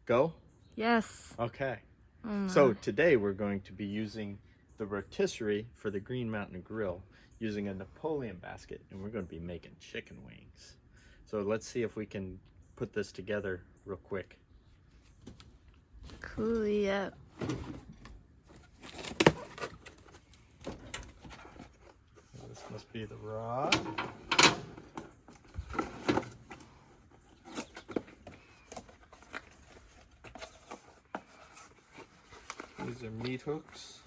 Go? Yes. Okay. Oh So today we're going to be using the rotisserie for the Green Mountain Grill using a Napoleon basket, and we're going to be making chicken wings. So let's see if we can put this together real quick. Cool, yeah. This must be the rod. These are meat hooks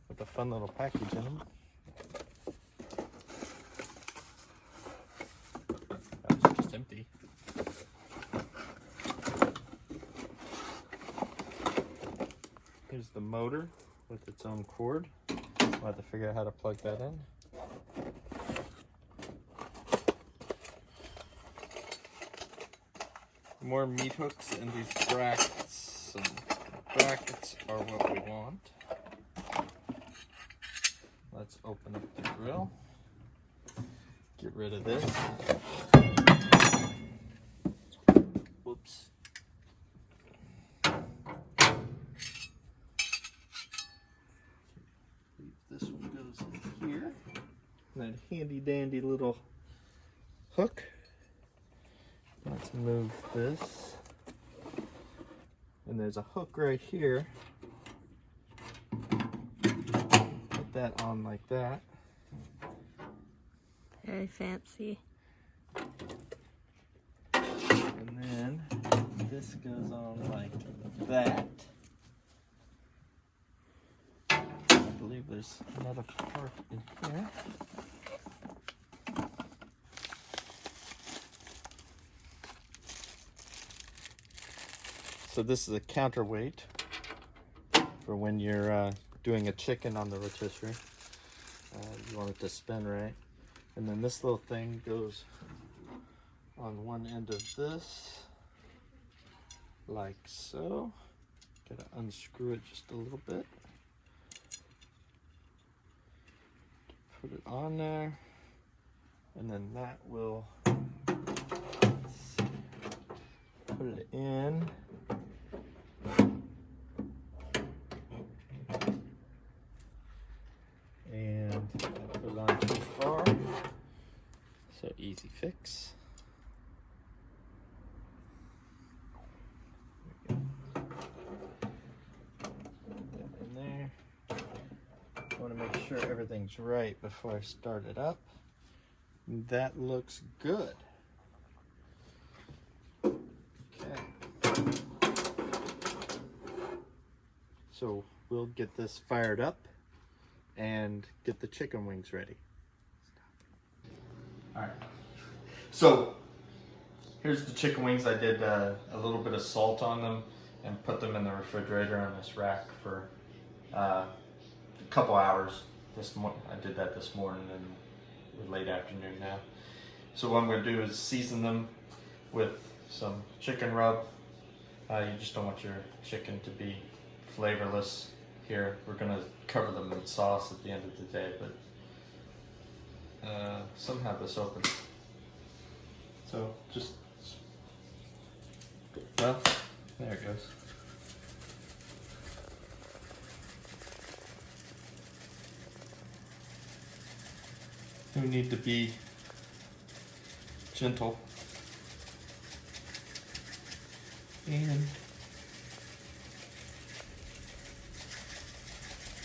with a fun little package in them. That's just empty. Here's the motor with its own cord. We'll have to figure out how to plug that in. More meat hooks and these brackets. And the brackets are what we want. Let's open up the grill. Get rid of this. Whoops. This one goes in here. That handy dandy little hook. Let's move this. And there's a hook right here. Put that on like that. Very fancy. And then this goes on like that. I believe there's another part in here. So this is a counterweight for when you're doing a chicken on the rotisserie. You want it to spin right. And then this little thing goes on one end of this, like so. Gotta unscrew it just a little bit. Put it on there, and then that will put it in. And I put it on too far, so easy fix. There we go. Put that in there. I want to make sure everything's right before I start it up. That looks good. Okay. So we'll get this fired up and get the chicken wings ready. All right. So here's the chicken wings. I did a little bit of salt on them and put them in the refrigerator on this rack for a couple hours. I did that this morning and late afternoon now. So what I'm going to do is season them with some chicken rub. You just don't want your chicken to be flavorless. Here we're going to cover them in sauce at the end of the day, but somehow this opens. So just, well, there it goes. You need to be gentle. And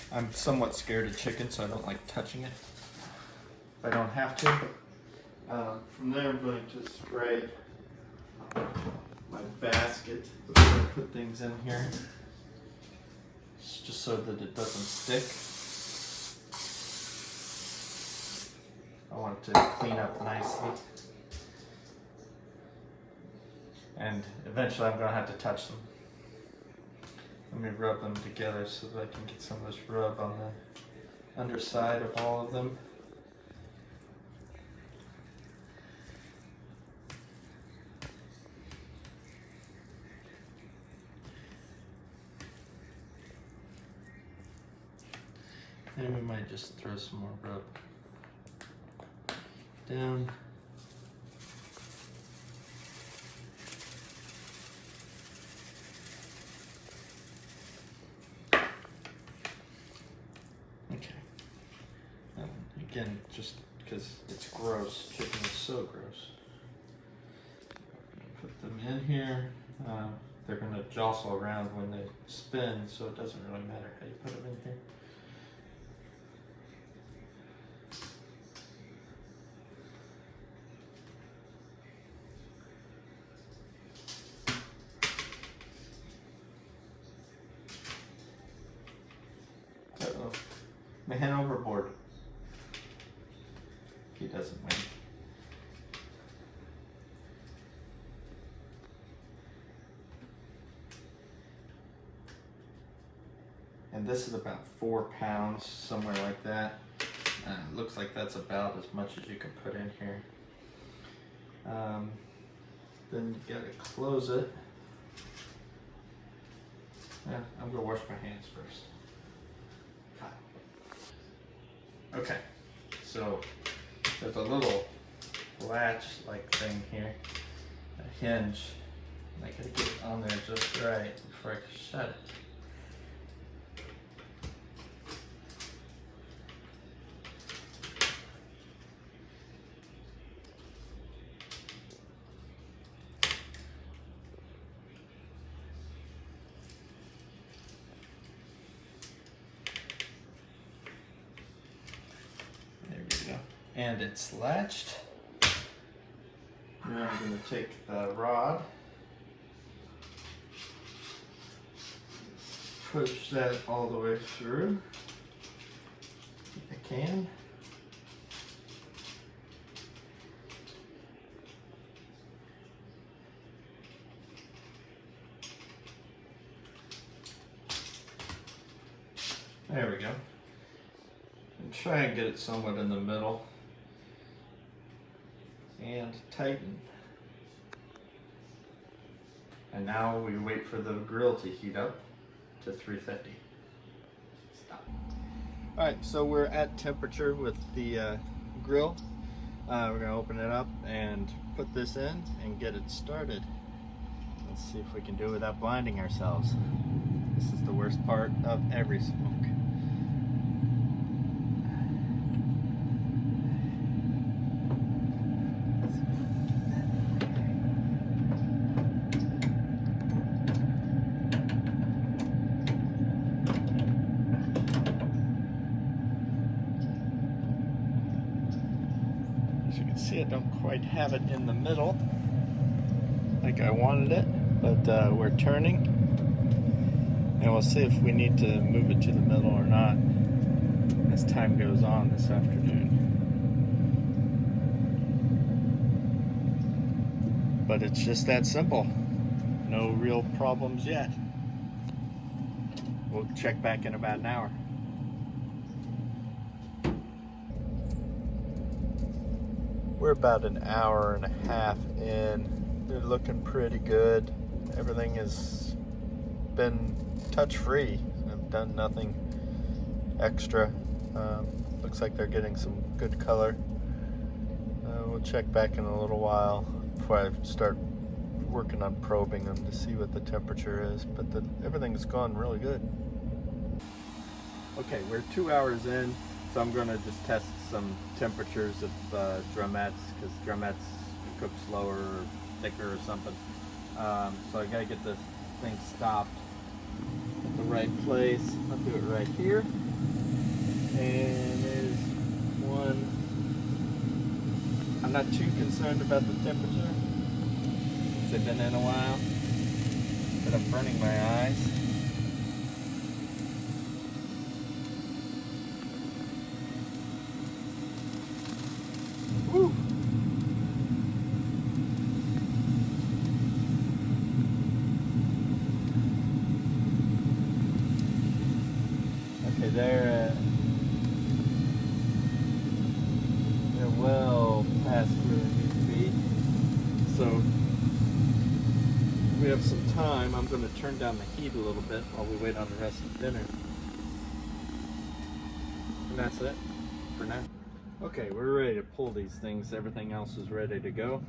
I'm somewhat scared of chicken, so I don't like touching it if I don't have to. From there, I'm going to spray my basket before I put things in here, just so that it doesn't stick. I want it to clean up nicely. And eventually I'm going to have to touch them. Let me rub them together so that I can get some of this rub on the underside of all of them. And we might just throw some more rub down. skin just because it's gross. Chicken is so gross. Put them in here. They're going to jostle around when they spin, so it doesn't really matter how you put them in here. Uh-oh. My hand overboard. He doesn't win. And this is about 4 pounds, somewhere like that. Looks like that's about as much as you can put in here. Then you gotta close it. Yeah, I'm gonna wash my hands first. Okay, so there's a little latch-like thing here, a hinge. I gotta get it on there just right before I can shut it. And it's latched. Now I'm going to take the rod, push that all the way through if I can. There we go. And try and get it somewhat in the middle. And tighten. And now we wait for the grill to heat up to 350. Stop. All right, so we're at temperature with the grill. We're gonna open it up and put this in and get it started. Let's see if we can do it without blinding ourselves. This is the worst part of every smoke. As you can see, I don't quite have it in the middle like I wanted it, but we're turning, and we'll see if we need to move it to the middle or not as time goes on this afternoon. But it's just that simple. No real problems yet. We'll check back in about an hour. We're about an hour and a half in. They're looking pretty good. Everything has been touch-free. I've done nothing extra. Looks like they're getting some good color. We'll check back in a little while before I start working on probing them to see what the temperature is, but everything's gone really good. Okay, we're 2 hours in, so I'm going to just test some temperatures of drumettes, because drumettes cook slower or thicker or something. So I got to get the thing stopped at the right place. I'll do it right here. And there's one. I'm not too concerned about the temperature. They've been in a while, but I'm burning my eyes. Woo. Okay, they're well past where they need to be. So we have some time. I'm going to turn down the heat a little bit while we wait on the rest of dinner. And that's it for now. Okay, we're ready to pull these things. Everything else is ready to go.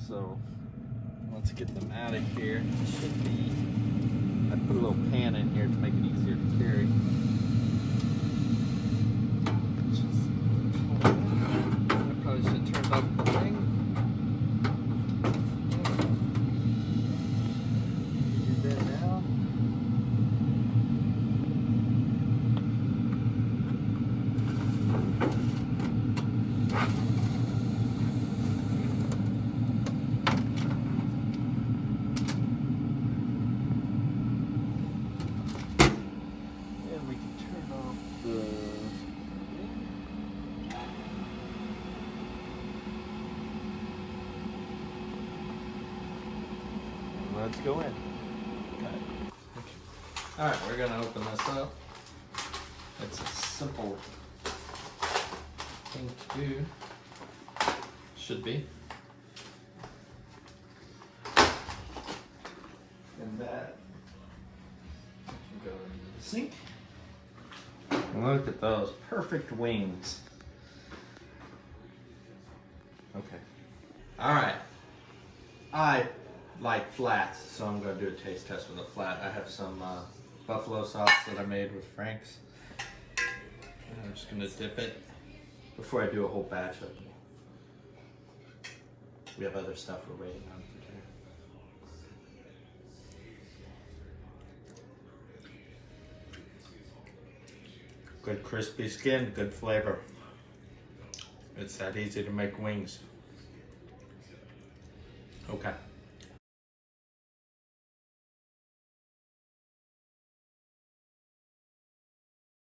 So let's get them out of here. It should be, I put a little pan in here to make it easier to carry. Just let's go in. Okay. All right, we're gonna open this up. It's a simple thing to do. Should be. And that can go into the sink. Look at those perfect wings. Okay. All right. I like flats, so I'm going to do a taste test with a flat. I have some buffalo sauce that I made with Frank's. And I'm just going to dip it before I do a whole batch of them. We have other stuff we're waiting on for dinner. Good crispy skin, good flavor. It's that easy to make wings. Okay.